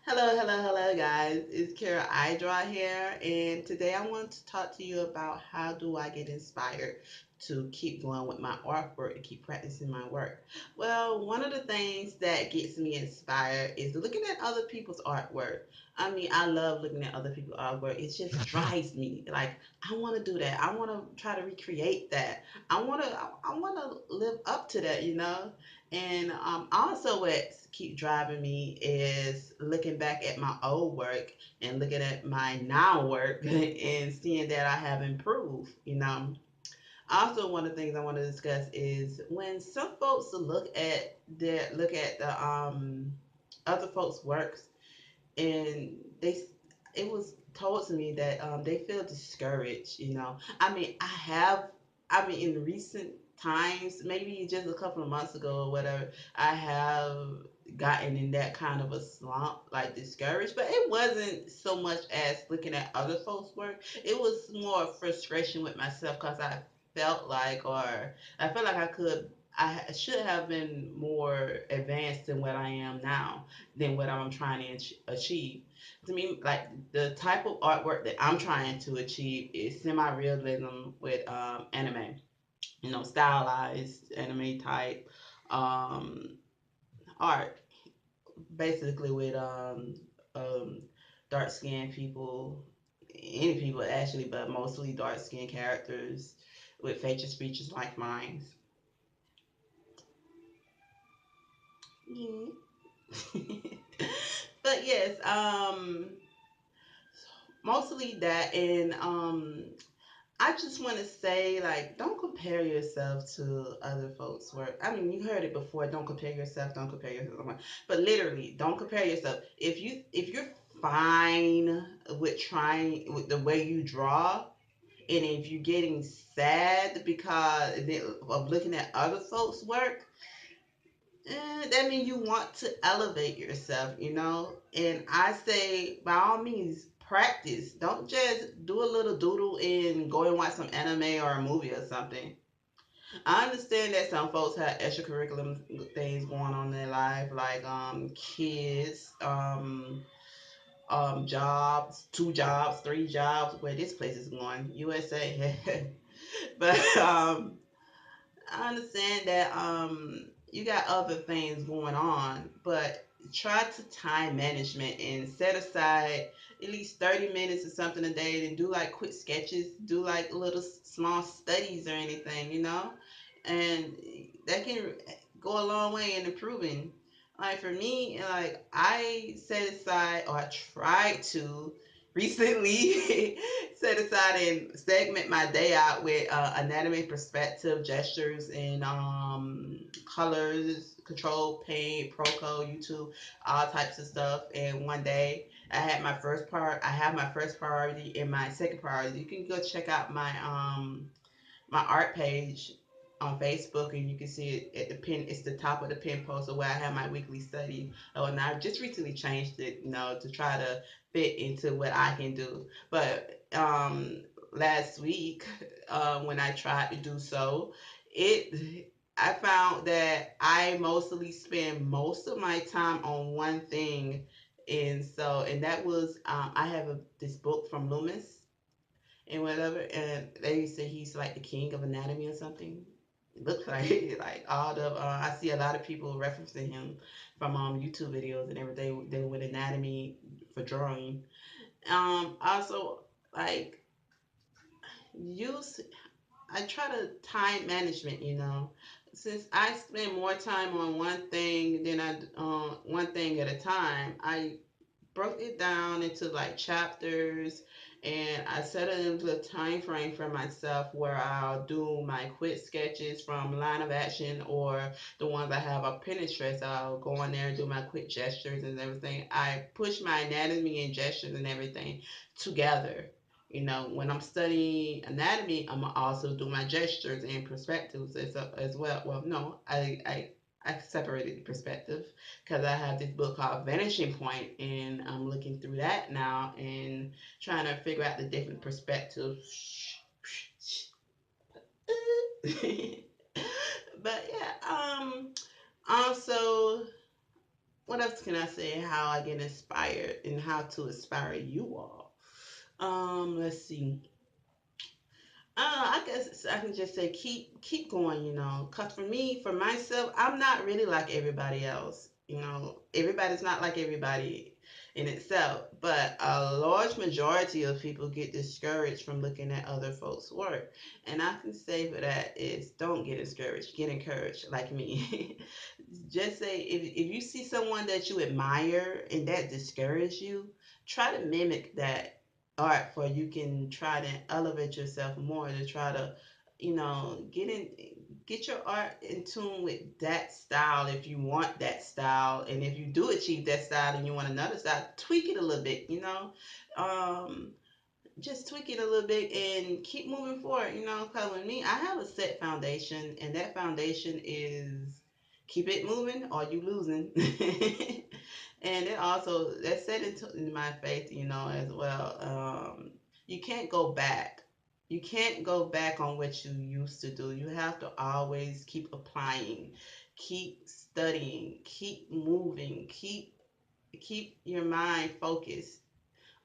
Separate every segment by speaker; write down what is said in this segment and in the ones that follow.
Speaker 1: Hello, guys. It's Kara Idra here, and today I want to talk to you about how do I get inspired to keep going with my artwork and keep practicing my work. Well, one of the things that gets me inspired is looking at other people's artwork. I mean, I love looking at other people's artwork. It just drives me. Like, I want to do that. I want to try to recreate that. I want to live up to that. And also, what keep driving me is looking back at my old work and looking at my now work and seeing that I have improved. Also, one of the things I want to discuss is when some folks look at the other folks' works and it was told to me that they feel discouraged. I mean in recent times, maybe just a couple of months ago or whatever, I have gotten in that kind of a slump, like discouraged, but it wasn't so much as looking at other folks work. It was more frustration with myself because I felt like I should have been more advanced than what I am now, than what I'm trying to achieve. To me, like the type of artwork that I'm trying to achieve is semi-realism with anime, stylized anime type um, art, basically with um, dark skinned people, any people actually, but mostly dark skinned characters with features like mine. Yeah. But yes, mostly that, and I just want to say, like, don't compare yourself to other folks' work. I mean, you heard it before. Don't compare yourself. Don't compare yourself. But literally, don't compare yourself. If you're fine with trying with the way you draw, and if you're getting sad because of looking at other folks' work, that means you want to elevate yourself. And I say, by all means, practice. Don't just do a little doodle and go and watch some anime or a movie or something. I understand that some folks have extracurricular things going on in their life, like kids, jobs, 2 jobs, 3 jobs. Where this place is going, USA. But I understand that you got other things going on, but try to time management and set aside at least 30 minutes or something a day and do like quick sketches, do like little small studies or anything. And that can go a long way in improving. Like for me, like I set aside, or I tried to recently set aside and segment my day out with anatomy, perspective, gestures, and colors, control, paint, Proco, YouTube, all types of stuff. And one day I have my first priority and my second priority. You can go check out my art page on Facebook, and you can see it at the pin. It's the top of the pin post of where I have my weekly study. Oh, and I just recently changed it, to try to fit into what I can do. But last week, when I tried to do so, it I found that I mostly spend most of my time on one thing, and that was I have this book from Loomis and whatever. And they say he's like the king of anatomy or something. It looks like like all the I see a lot of people referencing him from YouTube videos and everything dealing with anatomy for drawing. Also, like, use I try to time management. Since I spend more time on one thing at a time, I broke it down into like chapters, and I set it into a time frame for myself where I'll do my quick sketches from line of action, or the ones I have a pen and stress. I'll go on there and do my quick gestures and everything. I push my anatomy and gestures and everything together. When I'm studying anatomy, I'm also do my gestures and perspectives as well. Well, no, I separated the perspective because I have this book called Vanishing Point, and I'm looking through that now and trying to figure out the different perspectives. But yeah, also what else can I say? How I get inspired and how to inspire you all. Let's see. I guess I can just say keep going, you know. Cause for me, for myself, I'm not really like everybody else. You know, everybody's not like everybody in itself, but a large majority of people get discouraged from looking at other folks' work. And I can say for that is don't get discouraged, get encouraged, like me. Just say if you see someone that you admire and that discourages you, try to mimic that art for you can try to elevate yourself more to try to get your art in tune with that style if you want that style, and if you do achieve that style and you want another style, tweak it a little bit, um just tweak it a little bit and keep moving forward, because with me, I have a set foundation, and that foundation is keep it moving or you losing. And it also that's set into my faith, as well. You can't go back. You can't go back on what you used to do. You have to always keep applying, keep studying, keep moving, keep your mind focused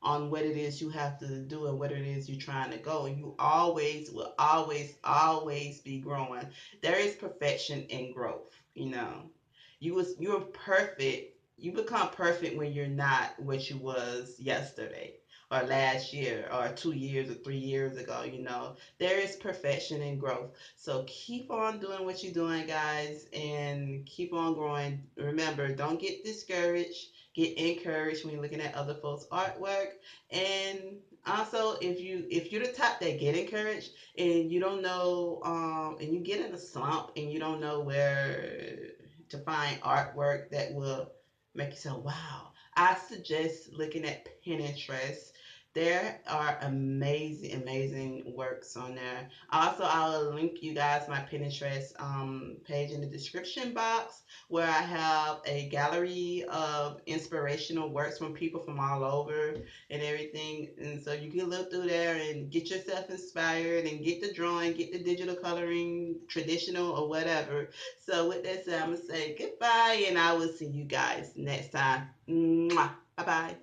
Speaker 1: on what it is you have to do and what it is you're trying to go. And you always will always be growing. There is perfection in growth, you know. You're perfect. You become perfect when you're not what you was yesterday or last year or 2 years or 3 years ago, There is perfection in growth. So keep on doing what you're doing, guys, and keep on growing. Remember, don't get discouraged. Get encouraged when you're looking at other folks' artwork. And also, if you're the type that get encouraged and you don't know, and you get in a slump and you don't know where to find artwork that will make you say, wow, I suggest looking at Pinterest. There are amazing, amazing works on there. Also, I'll link you guys my Pinterest page in the description box where I have a gallery of inspirational works from people from all over and everything. And so you can look through there and get yourself inspired and get the drawing, get the digital coloring, traditional or whatever. So with that said, I'm gonna say goodbye, and I will see you guys next time. Mwah. Bye bye.